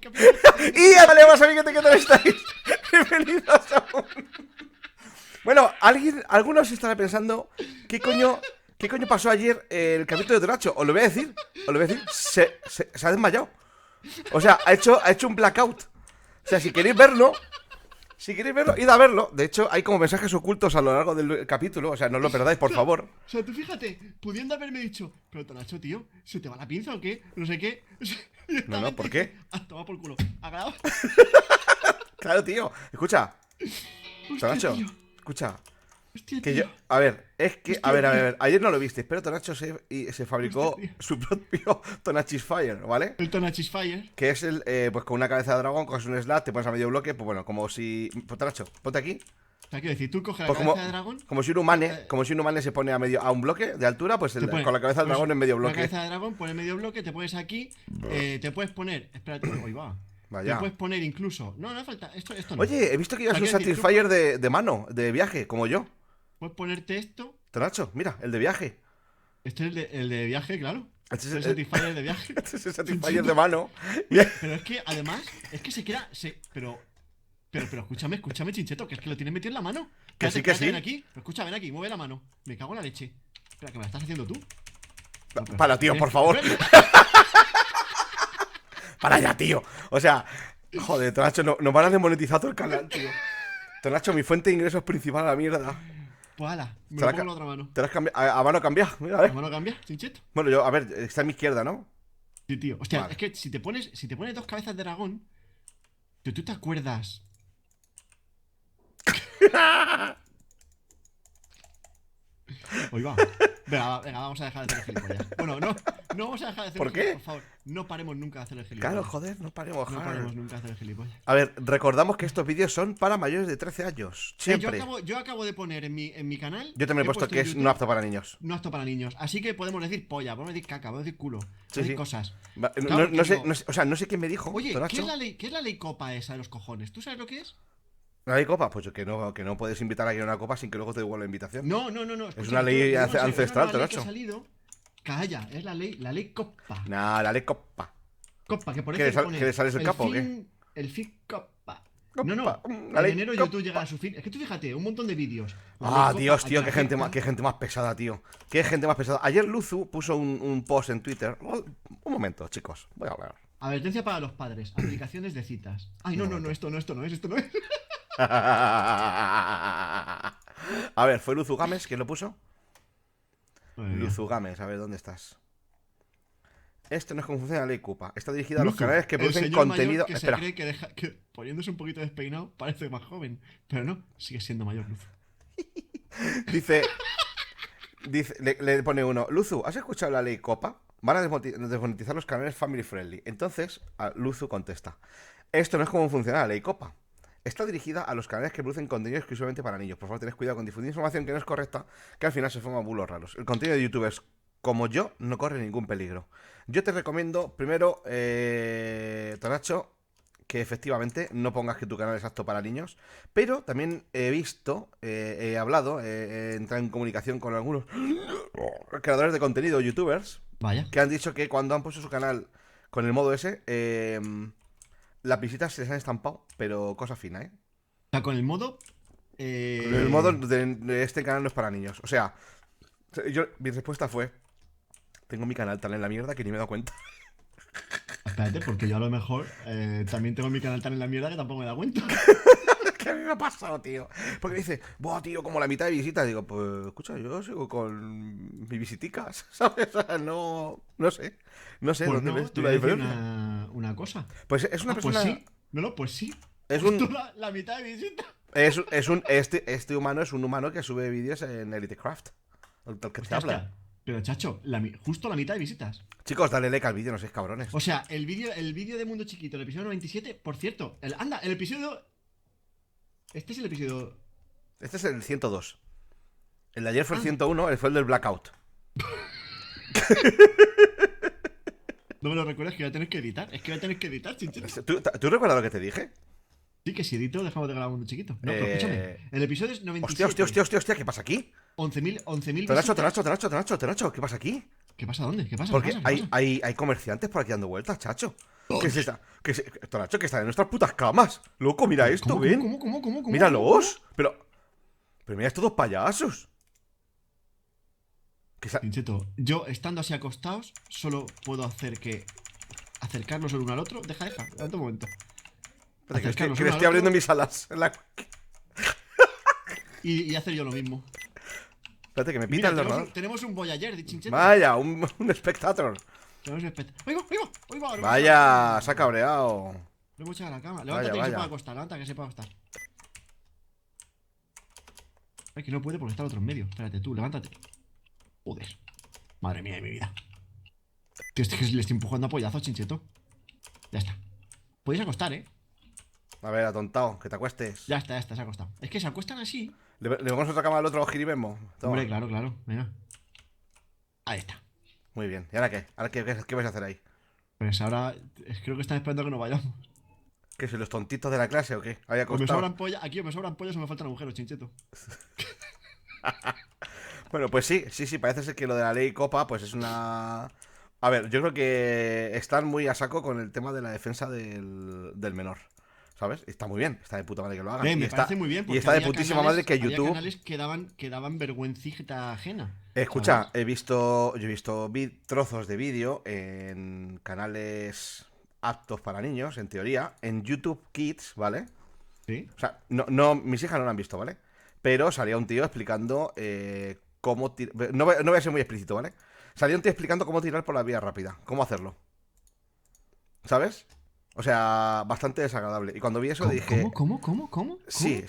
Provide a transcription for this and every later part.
Y vale, más amigos, ¿qué tal estáis? Bienvenidos a un... Bueno, algunos se estará pensando ¿qué coño pasó ayer el capítulo de Tonacho? Os lo voy a decir, se ha desmayado. O sea, ha hecho un blackout. O sea, si queréis verlo, id a verlo. De hecho, hay como mensajes ocultos a lo largo del capítulo. O sea, no os lo perdáis, por favor. O sea, tú fíjate, pudiendo haberme dicho, pero Tonacho, tío, ¿se te va la pinza o qué? No sé qué. No, ¿por qué? Toma por culo. ¿Ha grabado? Claro, tío. Escucha, Hostia, Tonacho, tío. escucha. Hostia, Que tío. yo, a ver, es que, Hostia, a ver, tío. ayer no lo visteis, pero Tonacho se fabricó Hostia, tío. su propio Tonachis Fire, ¿vale? El Tonachis Fire. Que es pues con una cabeza de dragón, coges un slot, te pones a medio bloque, pues bueno, como si... Pues Tonacho, ponte aquí. O sea, quiero decir, tú coges la Pues cabeza de dragón. como si un humane se pone a un bloque de altura, pues Te pones, con la cabeza del pues, dragón en medio la bloque. cabeza de dragón, pones medio bloque, te pones aquí, te puedes poner. Espérate, ahí va. Vaya. Te puedes poner incluso. No, no falta. Esto no. Oye, he visto que llevas un quiero decir, Satisfyer de mano, de viaje, como yo. Puedes ponerte esto. Tonacho, mira, el de viaje. Este es el de viaje, claro. Este es El Satisfyer de viaje. Este es el Satisfyer de mano. Y- Pero es que además, es que se queda. Pero escúchame, Chincheto, que es que lo tienes metido en la mano. Que sí, que Espérate, sí. ven aquí. Pero escucha, ven aquí, mueve la mano. Me cago en la leche. Espera, que me la estás haciendo tú. No, pero- Para, tío, por favor. Para ya, tío. O sea, joder, Tonacho, no van a desmonetizar todo el canal, tío. Tonacho, mi fuente de ingresos principal a la mierda. Pues ala, me Te lo la pongo en ca- la otra mano. Te lo has cambiado. A mano cambiada, mira, a ¿La ver. mano cambia, Chincheto? Bueno, yo, a ver, está a mi izquierda, ¿no? Sí, tío. Hostia, Vale. es que si te pones dos cabezas de dragón. ¿Tú te acuerdas? Hoy va. Venga, vamos a dejar de hacer el gilipollas. Bueno, no vamos a dejar de hacer ¿Por el qué? gilipollas, por favor. No paremos nunca de hacer el gilipollas. Claro, joder, no paremos, No joder. paremos nunca de hacer el gilipollas. A ver, recordamos que estos vídeos son para mayores de 13 años. Siempre. Yo acabo de poner en mi canal. Yo también he puesto que en es YouTube, no apto para niños. no apto para niños. Así que podemos decir polla, podemos decir caca, podemos decir culo. Podemos Sí, decir sí. cosas. No, Claro, no sé, digo, o sea, no sé quién me dijo, Oye, Tonacho. ¿qué es la ley copa esa de los cojones? ¿Tú sabes lo que es? ¿No hay copa? Pues que no puedes invitar a alguien a una copa sin que luego te devuelva la invitación. No. Es una ley ancestral, Tonacho. Calla, es la ley copa. Nah, la ley copa. Copa, que por ¿Que eso le sales del capo o qué? El fin copa. Copa, No. la En ley enero copa. YouTube llega a su fin. Es que tú fíjate, un montón de vídeos. La Ah, ley copa, Dios, tío, qué gente afecta. más pesada, tío. Qué gente más pesada. Ayer Luzu puso un post en Twitter. Un momento, chicos. Voy a hablar. Advertencia para los padres. Aplicaciones de citas. Ay, no, esto no es. A ver, ¿fue Luzu Games quien lo puso? Luzu Games, a ver, ¿dónde estás? Esto no es como funciona la ley Cupa. Está dirigida a los Luzu, canales que el producen señor mayor contenido. que Espera. se cree que poniéndose un poquito despeinado parece más joven. Pero no, sigue siendo mayor Luzu. Dice, le pone uno, Luzu, ¿has escuchado la ley Copa? Van a desmonetizar los canales family friendly. Entonces, Luzu contesta, esto no es como funciona la ley Copa. Está dirigida a los canales que producen contenido exclusivamente para niños. Por favor, tened cuidado con difundir información que no es correcta, que al final se forman bulos raros. El contenido de youtubers como yo no corre ningún peligro. Yo te recomiendo, primero, Tonacho, que efectivamente no pongas que tu canal es apto para niños, pero también he visto, he hablado, he entrado en comunicación con algunos creadores de contenido, youtubers, Vaya. que han dicho que cuando han puesto su canal con el modo ese, las visitas se les han estampado, pero cosa fina, ¿eh? O sea, con el modo. El modo de este canal no es para niños. O sea, mi respuesta fue, tengo mi canal tan en la mierda que ni me he dado cuenta. Espérate, porque yo a lo mejor también tengo mi canal tan en la mierda que tampoco me da cuenta. ¿Qué a mí me ha pasado, tío? Porque dice, buah, tío, como la mitad de visitas. Digo, pues, escucha, yo sigo con mis visiticas, ¿sabes? O sea, no sé. No sé, Pues ¿dónde no, ves tú te la voy a decir diferencia? una cosa. Pues es una persona... Pues sí. No, pues sí. Es Justo un... la mitad de visitas. Este humano es un humano que sube vídeos en Elitecraft. El que te habla. Hostia, pero chacho, justo la mitad de visitas. Chicos, dale like al vídeo, no seáis cabrones. O sea, el vídeo de Mundo Chiquito, el episodio 97, por cierto, el episodio. Este es el episodio. Este es el 102. El de ayer fue el 101, fue el del Blackout. No me lo recuerdas, que voy a tener que editar. Es que voy a tener que editar, chinchete. ¿Tú recuerdas lo que te dije? Sí, que si edito, dejamos de grabar Mundo Chiquito. No, pero escúchame. El episodio es 97. Hostia, ¿qué pasa aquí? 11.000 Tonacho, ¿qué pasa aquí? ¿Qué pasa? ¿Dónde? ¿Qué pasa? Porque ¿Qué pasa? hay comerciantes por aquí dando vueltas, chacho. ¿Qué es esta? ¿Qué es? Tonacho, que están en nuestras putas camas. Loco, mira esto, ¿Cómo, ven. cómo? Míralos. Pero mira estos dos payasos. Que sa- Chincheto, yo estando así acostados, solo puedo hacer que acercarnos el uno al otro. Deja, date un momento. Espérate, Acercarnos que el le uno al estoy abriendo otro mis alas. y hacer yo lo mismo. Espérate, que me Y pita mira, el ordenador. tenemos un Voyager de Chincheto. Vaya, un espectator. Tenemos un ¡Oiga, oiga, oiga! Vaya, se ha cabreado. Lo hemos echado a la cama. Vaya, Levántate que se vaya. pueda acostar, levanta que se pueda acostar. Ay, que no puede porque está el otro en medio. Espérate tú, levántate. Joder. Madre mía de mi vida. Tío, este que le estoy empujando a pollazo, Chincheto. Ya está. Podéis acostar, ¿eh? A ver, atontado, que te acuestes. Ya está, se ha acostado. Es que se acuestan así. Le vamos otra cama al otro jiribemo. Toma. Hombre, claro. Venga. Ahí está. Muy bien. ¿Y ahora qué? ¿Ahora qué vais a hacer ahí? Pues ahora creo que están esperando a que nos vayamos. ¿Qué soy los tontitos de la clase o qué? Había O me costado. sobran pollas. Aquí o me sobran pollas o me faltan agujeros, Chincheto. Bueno, pues sí, parece ser que lo de la ley Copa, pues es una. A ver, yo creo que están muy a saco con el tema de la defensa del menor. ¿Sabes? Y está muy bien, está de puta madre que lo hagan. Me está, parece muy bien y porque está de había putísima canales- madre que había YouTube. canales que daban vergüencita ajena. Escucha, ¿sabes? yo he visto trozos de vídeo en canales aptos para niños, en teoría, en YouTube Kids, ¿vale? Sí. O sea, no, mis hijas no lo han visto, ¿vale? Pero salía un tío explicando cómo tirar. No voy a ser muy explícito, ¿vale? Salía un tío explicando cómo tirar por la vía rápida, cómo hacerlo. ¿Sabes? O sea, bastante desagradable. Y cuando vi eso dije. ¿Cómo? Sí.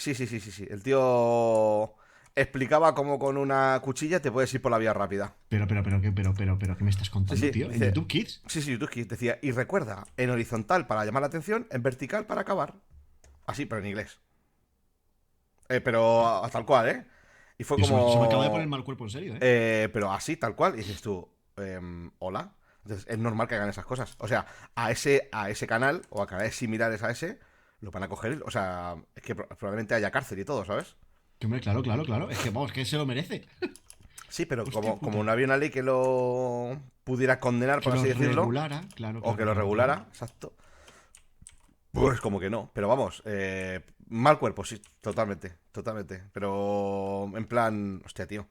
El tío explicaba cómo con una cuchilla te puedes ir por la vía rápida. Pero, ¿qué me estás contando, Sí, tío? ¿En dice. YouTube Kids? Sí, YouTube Kids decía. Y recuerda, en horizontal para llamar la atención, en vertical para acabar. Así, pero en inglés. Pero tal cual, ¿eh? Y fue Tío, se me acaba de poner como. mal cuerpo, en serio, ¿eh? Pero así, tal cual. Y dices tú, hola. Entonces es normal que hagan esas cosas. O sea, a ese canal o a canales similares a ese, lo van a coger. O sea, es que probablemente haya cárcel y todo, ¿sabes? Que, hombre, claro. Es que, vamos, que se lo merece. Sí, pero Hostia puta. como no había una ley que lo pudiera condenar, Que por lo así decirlo, regulara, claro. o que lo regulara, exacto. Pues como que no. Pero vamos, mal cuerpo, sí, totalmente. Pero en plan, hostia, tío.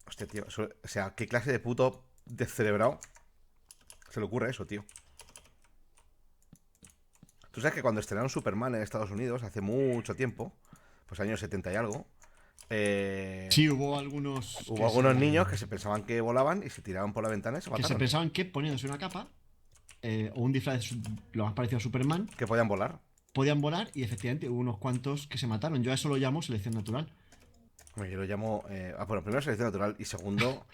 O sea, ¿qué clase de puto descerebrado se le ocurre eso, tío? Tú sabes que cuando estrenaron Superman en Estados Unidos, hace mucho tiempo, pues años 70 y algo, Sí, hubo algunos. hubo algunos niños que se pensaban que volaban y se tiraban por la ventana y se Que se mataron. pensaban que poniéndose una capa o un disfraz lo más parecido a Superman Que podían volar. podían volar y efectivamente hubo unos cuantos que se mataron. Yo a eso lo llamo selección natural. Bueno, yo lo llamo. Bueno, primero selección natural y segundo.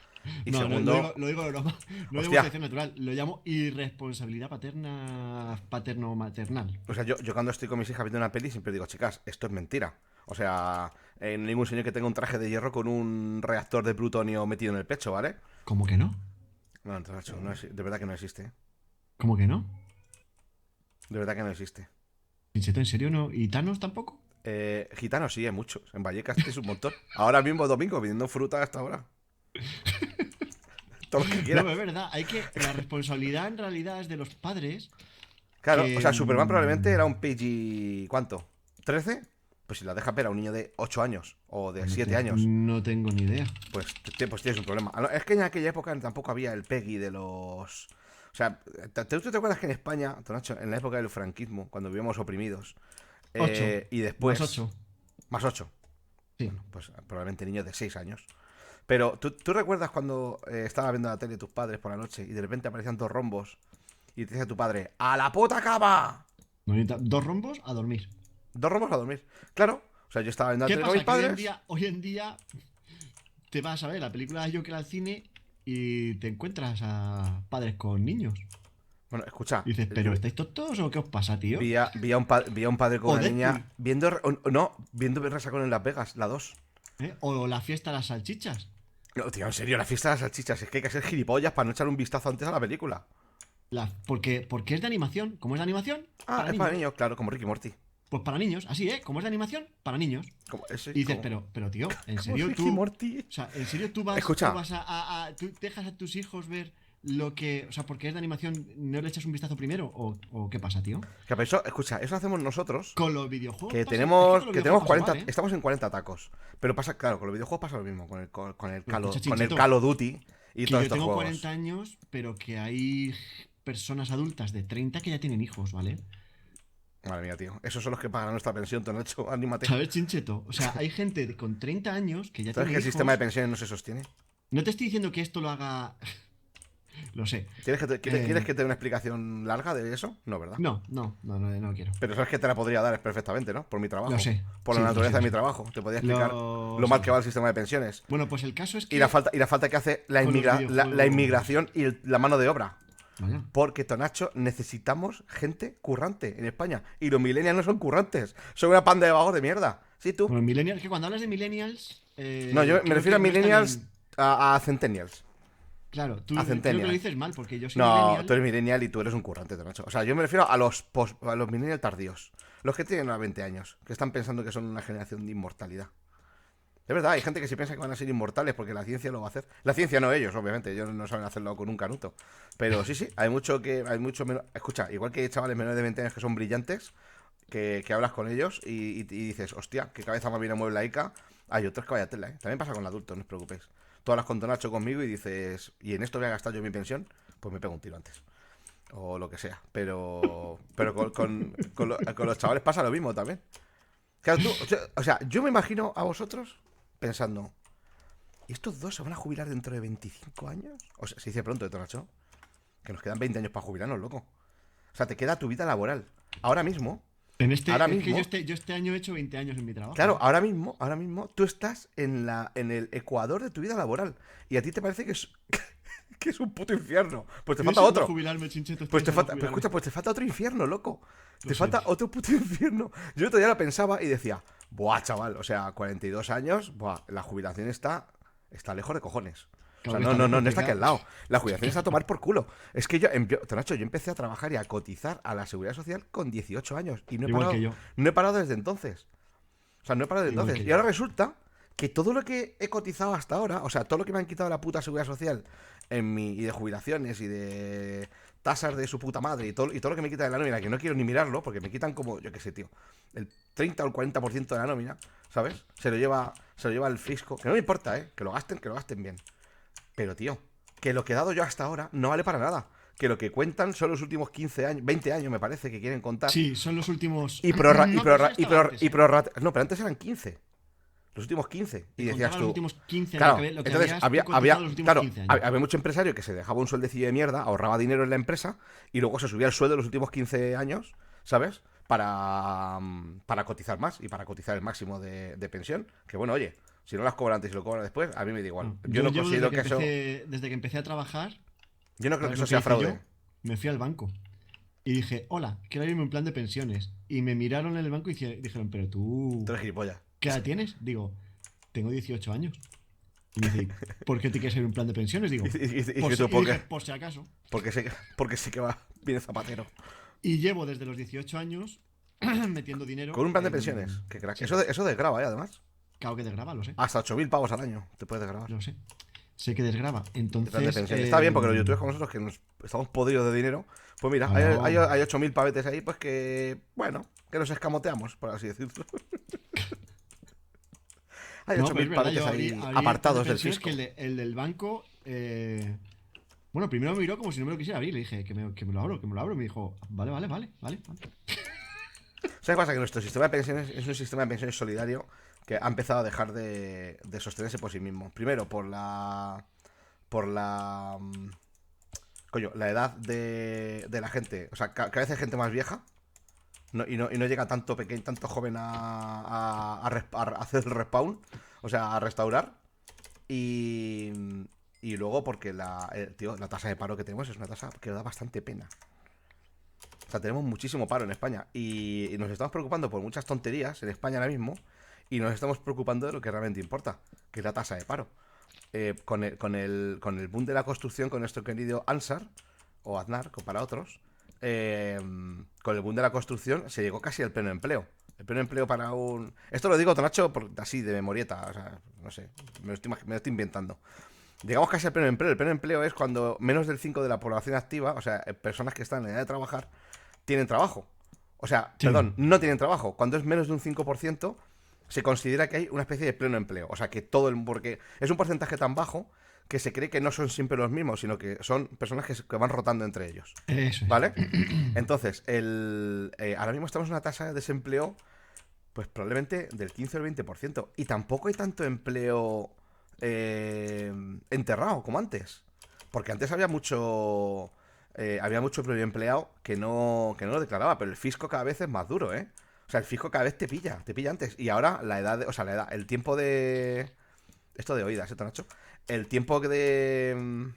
Y No, segundo. lo digo de broma. No lo llamo Hostia. selección natural, lo llamo irresponsabilidad paterno-maternal. O sea, yo cuando estoy con mis hijas viendo una peli siempre digo, chicas, esto es mentira. O sea, ningún señor que tenga un traje de hierro con un reactor de plutonio metido en el pecho, ¿vale? ¿Cómo que no? No, Nacho, de verdad que no existe. ¿Cómo que no? De verdad que no existe. ¿Pincheto, en serio no? ¿Y Thanos tampoco? Gitanos sí, hay muchos. En Vallecas es un montón. Ahora mismo domingo vendiendo fruta hasta ahora. Todo lo que No, quieras. es verdad. La responsabilidad en realidad es de los padres. Claro, que, o sea, Superman probablemente era un PG. ¿Cuánto? ¿13? Pues si la deja pera a un niño de 8 años o de 7 años, No tengo ni idea. pues tienes un problema. Es que en aquella época tampoco había el PEGI de los. O sea, ¿tú te acuerdas que en España, Tonacho, en la época del franquismo, cuando vivíamos oprimidos, 8. y después. Más 8. Más 8. Sí. Bueno, pues probablemente niños de 6 años. Pero, ¿tú recuerdas cuando estabas viendo la tele tus padres por la noche y de repente aparecían dos rombos y te dice tu padre, ¡a la puta cama! No necesita- 2 rombos a dormir. Dos rombos a dormir. Claro. O sea, yo estaba viendo la ¿Qué tele pasa? con mis Que padres. hoy en día te vas a ver la película de Joker al cine y te encuentras a padres con niños. Bueno, escucha. Y dices, ¿pero estáis tontos o qué os pasa, tío? Vi a un padre con O una Deadpool. niña viendo Resacón en Las Vegas, la 2. O la fiesta de las salchichas. No, tío, en serio, la fiesta de las salchichas. Es que hay que ser gilipollas para no echar un vistazo antes a la película. Porque es de animación. ¿Cómo es de animación? Es para niños, claro, como Ricky Morty. Pues para niños, así, ¿eh? Como es de animación, para niños. Y dices, pero tío, ¿en serio Ricky tú? Morty. O sea, ¿en serio tú vas, Escucha. tú dejas a tus hijos ver o sea, porque es de animación, ¿no le echas un vistazo primero? ¿O qué pasa, tío? Que por eso, escucha, eso hacemos nosotros. Con los videojuegos Que pasa, es que con tenemos, los que videojuegos tenemos pasa 40, igual, ¿eh? estamos en 40 tacos. Pero pasa, claro, con los videojuegos pasa lo mismo, Pero escucha, Con el Chincheto, Call of Duty y que todos yo estos tengo juegos. 40 años, pero que hay personas adultas de 30 que ya tienen hijos, ¿vale? Madre mía, tío. Esos son los que pagan nuestra pensión, Tonacho. Anímate. ¿Sabes, Chincheto? O sea, hay gente con 30 años que ya ¿Sabes tiene que el sistema de hijos. pensiones no se sostiene? No te estoy diciendo que esto lo haga. Lo sé. ¿Quieres que te dé una explicación larga de eso? No, ¿verdad? No quiero. Pero sabes que te la podría dar perfectamente, ¿no? Por mi Lo trabajo. sé. Por la Sí, naturaleza de lo mi sé. trabajo. Te podría explicar Lo lo mal sé. que va el sistema de pensiones. Bueno, pues el caso es Y que la falta que hace la, con los la videojuegos. inmigración y la mano de obra. Vaya. Porque, Tonacho, necesitamos gente currante en España. Y los millennials no son currantes. Son una panda de vagos de mierda. Sí, tú. Bueno, millennials, que cuando hablas de millennials, No, yo me creo refiero que a no están millennials en. a centennials. Claro, A creo que lo centennial. dices mal, porque yo soy No, tú millennial. eres millennial y tú eres un currante, Tonacho. O sea, yo me refiero a a los millennials tardíos. Los que tienen a 20 años. Que están pensando que son una generación de inmortalidad. Es verdad, hay gente que sí piensa que van a ser inmortales porque la ciencia lo va a hacer. La ciencia no ellos, obviamente, ellos no saben hacerlo con un canuto. Pero sí, hay mucho menos. Escucha, igual que hay chavales menores de 20 años que son brillantes, que hablas con ellos y dices, hostia, qué cabeza más bien mueve la ICA. Hay otros que vaya tela, ¿eh? También pasa con el adulto, no os preocupéis. Tú hablas con Tonacho conmigo y dices, ¿y en esto voy a gastar yo mi pensión? Pues me pego un tiro antes. O lo que sea. Pero con los chavales pasa lo mismo también. Claro, tú, o sea, yo me imagino a vosotros pensando, ¿y estos dos se van a jubilar dentro de 25 años? O sea, se dice pronto de Tonacho, que nos quedan 20 años para jubilarnos, loco. O sea, te queda tu vida laboral. Ahora mismo, ahora Es que mismo, yo este año he hecho 20 años en mi trabajo, claro, ¿eh? ahora mismo, tú estás en el ecuador de tu vida laboral. Y a ti te parece que es, que es un puto infierno. Pues te Estoy falta deseando otro. jubilarme, Chincheto, estoy Pues te deseando falta, pero jubilarme. escucha, pues te falta otro infierno, loco. Lo Te sé. falta otro puto infierno. Yo otro día lo pensaba y decía, buah, chaval, o sea, 42 años, buah, la jubilación está lejos de cojones. O Claro sea, que está lejos, no te está aquí queda. al lado. La jubilación está a tomar por culo. Es que Tonacho, yo empecé a trabajar y a cotizar a la seguridad social con 18 años y Igual que yo. no he parado desde entonces. O sea, no he parado desde Igual entonces. que Y yo. ahora resulta que todo lo que he cotizado hasta ahora, o sea, todo lo que me han quitado de la puta seguridad social y de jubilaciones y de tasas de su puta madre y todo lo que me quitan de la nómina, que no quiero ni mirarlo, porque me quitan como, yo qué sé, tío, el 30 o el 40% de la nómina, ¿sabes? Se lo lleva el fisco. Que no me importa, ¿eh? Que lo gasten bien. Pero, tío, que lo que he dado yo hasta ahora no vale para nada. Que lo que cuentan son los últimos 15 años, 20 años me parece que quieren contar. Sí, son los últimos. Y prorra, No, pero eso estaba antes, y ¿eh? prorrate. No, pero antes eran 15. Los últimos 15. Te Y decías contaba los tú. últimos 15 años, Claro, lo que entonces habías tú cotizado los últimos 15 años. había mucho empresario que se dejaba un sueldecillo de mierda, ahorraba dinero en la empresa y luego se subía el sueldo los últimos 15 años, ¿sabes? Para cotizar más y para cotizar el máximo de pensión. Que bueno, oye, si no las cobran antes y lo cobran después, a mí me da igual. No, Yo no llevo considero que eso. desde que empecé a trabajar, Yo no creo que ¿sabes eso lo que sea hice fraude. yo? Me fui al banco y dije, hola, quiero abrirme un plan de pensiones. Y me miraron en el banco y dijeron, pero tú, Tú eres gilipollas. ¿qué edad tienes? Digo, tengo 18 años. Y me dice, ¿por qué te quieres abrir un plan de pensiones? Digo, Y tú, y dije, por si acaso. porque sé que va, viene Zapatero. Y llevo desde los 18 años metiendo dinero. Con un plan de pensiones. Que crack. Sí, Eso desgrava, además. claro que desgraba, lo sé. Hasta 8.000 pavos al año te puedes desgravar. Lo sé. Sé que desgraba. De plan de Entonces. pensiones. Está bien porque los youtubers como nosotros que estamos podridos de dinero. Pues mira, No, no. hay 8.000 pavetes ahí, pues que. Bueno, que nos escamoteamos, por así decirlo. Hay No, ocho pero es mil verdad, pavetes yo ahí abrí el plan apartados de del pensiones fisco. que el del banco. Bueno, primero me miró como si no me lo quisiera abrir. Le dije que me lo abro, que me lo abro. Y me dijo, vale. ¿Sabes qué pasa? Que nuestro sistema de pensiones es un sistema de pensiones solidario que ha empezado a dejar de sostenerse por sí mismo. Primero, por la. Por la. Coño, la edad de la gente. O sea, cada vez hay gente más vieja. Y no llega tanto pequeño, tanto joven a hacer el respawn. O sea, a restaurar. Y. Y luego porque tío, la tasa de paro que tenemos es una tasa que da bastante pena. O sea, tenemos muchísimo paro en España. Y nos estamos preocupando por muchas tonterías en España ahora mismo. Y nos estamos preocupando de lo que realmente importa, que es la tasa de paro. Con el boom de la construcción, con nuestro querido Ansar, o Aznar, para otros, con el boom de la construcción se llegó casi al pleno empleo. El pleno empleo para un. Esto lo digo, Tonacho, así de memorieta, o sea, no sé, me lo estoy inventando. Digamos que es el pleno empleo. El pleno empleo es cuando menos del 5 de la población activa, o sea, personas que están en edad de trabajar, tienen trabajo. O sea, Sí. perdón, no tienen trabajo. Cuando es menos de un 5%, se considera que hay una especie de pleno empleo. O sea, que todo el... Porque es un porcentaje tan bajo que se cree que no son siempre los mismos, sino que son personas que van rotando entre ellos. Eso es. ¿Vale? Entonces, ahora mismo estamos en una tasa de desempleo, pues probablemente del 15 o el 20%. Y tampoco hay tanto empleo enterrado como antes. Porque antes había mucho pleno empleado que no lo declaraba, pero el fisco cada vez es más duro, ¿eh? O sea, el fisco cada vez te pilla antes. Y ahora la edad, o sea, la edad, el tiempo de... Esto de oídas, ¿eh, Nacho? El tiempo el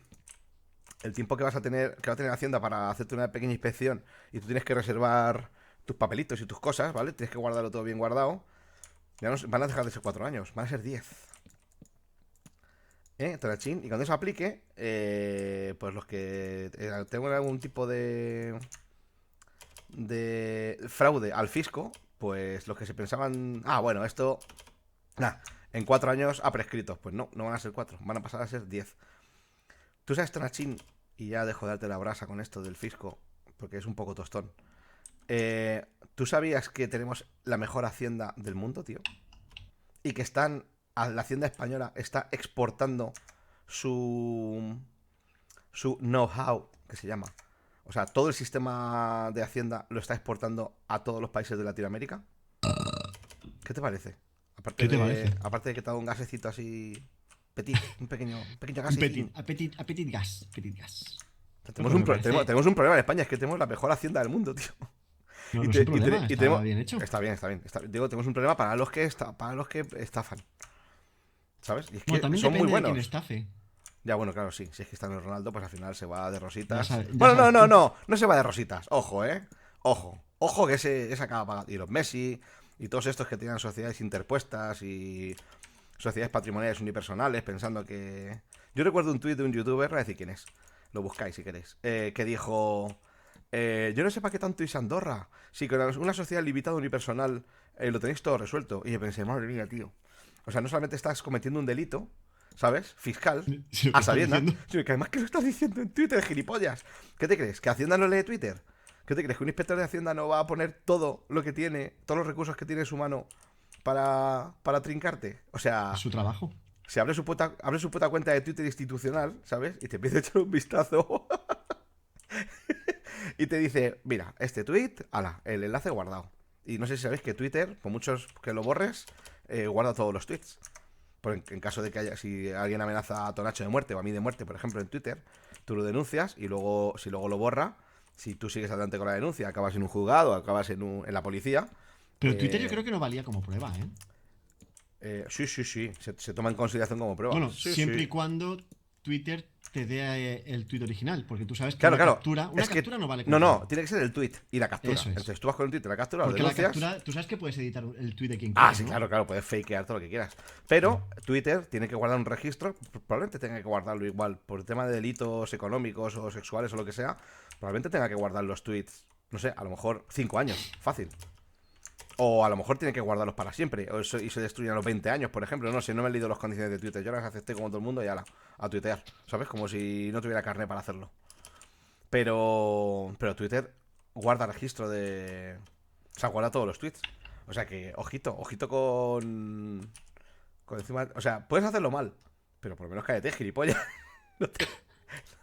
tiempo que va a tener Hacienda para hacerte una pequeña inspección y tú tienes que reservar tus papelitos y tus cosas, ¿vale? Tienes que guardarlo todo bien guardado. Ya no, van a dejar de ser 4 años, van a ser 10. Trachín. Y cuando eso aplique, pues los que tengan algún tipo de fraude al fisco, pues los que se pensaban, bueno, esto, nah, en 4 años ha prescrito. Pues no, no van a ser 4, van a pasar a ser 10. Tú sabes, Tonachín, y ya dejo de darte la brasa con esto del fisco, porque es un poco tostón. ¿Tú sabías que tenemos la mejor hacienda del mundo, tío? Y que la hacienda española está exportando su, su know-how, que se llama. O sea, todo el sistema de hacienda lo está exportando a todos los países de Latinoamérica. ¿Qué te parece? ¿Qué te parece? Aparte de que te da un gasecito así petit, un pequeño Un gasecín. petit gas. Petit gas. Tenemos un, tenemos un problema en España, es que tenemos la mejor hacienda del mundo, tío. No, Y, no es un problema, está bien hecho. Está bien, está bien. Digo, tenemos un problema para los que estafan. ¿Sabes? Y es Bueno, que también son muy depende de quién buenos. estafe. Ya, bueno, claro, sí. Si es Cristiano Ronaldo, pues al final se va de Ya rositas. sabes, ya Bueno, no, sabes no, tú. no. No se va de rositas. Ojo, ¿eh? Ojo. Ojo que ese acaba pagando. Y los Messi y todos estos que tienen sociedades interpuestas y sociedades patrimoniales unipersonales pensando que... Yo recuerdo un tuit de un youtuber, no voy a decir quién es. Lo buscáis si queréis. Que dijo... yo no sé para qué tanto irse a Andorra. Si con una sociedad limitada unipersonal lo tenéis todo resuelto. Y yo pensé, madre mía, tío. O sea, no solamente estás cometiendo un delito, ¿sabes? Fiscal, Si lo que a estás sabiendas, diciendo. sino que además que lo estás diciendo en Twitter, gilipollas. ¿Qué te crees? ¿Que Hacienda no lee Twitter? ¿Qué te crees? ¿Que un inspector de Hacienda no va a poner todo lo que tiene, todos los recursos que tiene en su mano para trincarte? O Es sea, su trabajo. se abre su puta cuenta de Twitter institucional, ¿sabes? Y te empieza a echar un vistazo y te dice, mira, este tweet, ala, el enlace guardado. Y no sé si sabéis que Twitter, por muchos que lo borres, guarda todos los tweets. En caso de que si alguien amenaza a Tonacho de muerte o a mí de muerte, por ejemplo, en Twitter, tú lo denuncias y luego, si luego lo borra, si tú sigues adelante con la denuncia, acabas en un juzgado, acabas en la policía. Pero Twitter yo eh, creo que no valía como prueba, ¿eh? sí, sí, sí, se toma en consideración como prueba. Bueno, Sí, siempre y sí. cuando Twitter te dé el tweet original. Porque tú sabes que Claro, claro. una Es que. captura no vale como No, no, prueba. tiene que ser el tweet y la captura. Eso es. Entonces tú vas con el tweet y la captura, lo Porque la denuncias. captura, tú sabes que puedes editar el tweet de quien Ah, quieras, sí, ¿no? claro, claro, puedes fakear todo lo que quieras. Claro. Pero Twitter tiene que guardar un registro, probablemente tenga que guardarlo igual, por el tema de delitos económicos o sexuales o lo que sea, probablemente tenga que guardar los tweets, no sé, a lo mejor 5 años, fácil. O a lo mejor tiene que guardarlos para siempre, y se destruyen a los 20 años, por ejemplo, no sé, no me he leído las condiciones de Twitter, yo las acepté como todo el mundo y a tuitear, ¿sabes? Como si no tuviera carne para hacerlo. Pero Twitter guarda registro de... O sea, guarda todos los tweets. O sea que, ojito, ojito con encima... O sea, puedes hacerlo mal, pero por lo menos cállate, gilipollas. No te,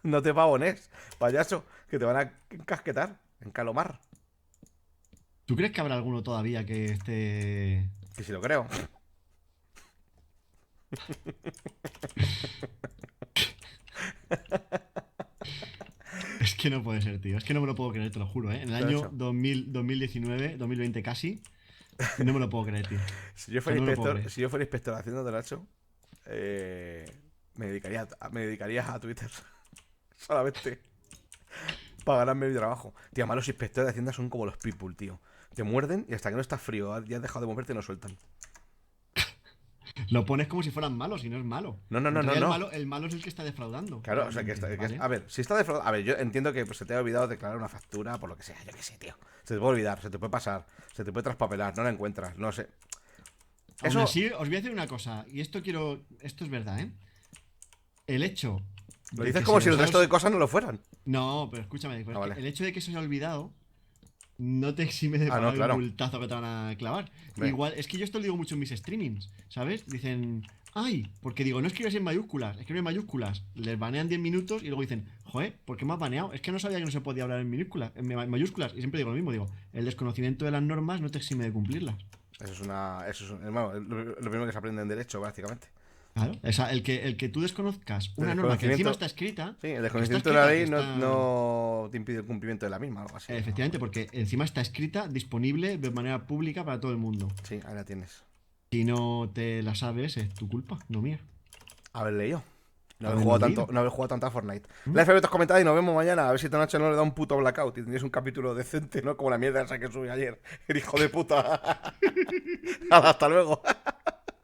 no te pavones, payaso, que te van a encasquetar, encalomar. ¿Tú crees que habrá alguno todavía que esté... Que si lo creo. Es que no puede ser, tío. Es que no me lo puedo creer, te lo juro, ¿eh? En el Te lo he año hecho. 2019, 2020 casi, no me lo puedo creer, tío. Si yo O sea, fuera no me lo puedo inspector, creer. si yo fuera inspector haciendo de Nacho, me dedicaría a Twitter. Solamente. Para ganarme mi trabajo. Tío, además los inspectores de Hacienda son como los people, tío. Te muerden y hasta que no estás frío y has dejado de moverte no sueltan. Lo pones como si fueran malos y no es malo. No, no, no, En no, realidad no. el malo es el que está defraudando. Claro, o sea que, Realmente, ¿vale? a ver, si está defraudado. A ver, yo entiendo que pues, se te ha olvidado declarar una factura por lo que sea, yo qué sé, tío. Se te puede olvidar, se te puede pasar, se te puede traspapelar, no la encuentras, no sé. Aún Eso. así, os voy a decir una cosa, y esto es verdad, ¿eh? el hecho Lo de dices que como se si el los resto haya- de cosas no lo fueran. No, pero escúchame, Ah, vale. el hecho de que se haya olvidado no te exime de Ah, no, pagar el claro. multazo que te van a clavar. Hombre, Igual, es que yo esto lo digo mucho en mis streamings, ¿sabes? Dicen, ay, porque digo, no escribes en mayúsculas, escribe en mayúsculas. Les banean 10 minutos y luego dicen, joder, ¿por qué me has baneado? Es que no sabía que no se podía hablar en minúsculas, en mayúsculas. Y siempre digo lo mismo, digo, el desconocimiento de las normas no te exime de cumplirlas. eso es una. Eso es bueno, lo primero que se aprende en derecho, básicamente. Claro, el que tú desconozcas El una norma que encima desconocimiento. está escrita, Sí, el que está desconocimiento de la escrita, que ley no, está... no te impide el cumplimiento de la misma, algo así. Efectivamente, porque encima está escrita, disponible de manera pública para todo el mundo. Sí, ahí la tienes. Si no te la sabes, es tu culpa, no mía. Haber leído. No haber Haberlo jugado tanto, leído. no haber jugado tanto a Fortnite. ¿Mm? Like, favoritos, comentad y nos vemos mañana. A ver si esta noche no le da un puto blackout y tendréis un capítulo decente, ¿no? Como la mierda esa que subí ayer. El hijo de puta. Hasta luego.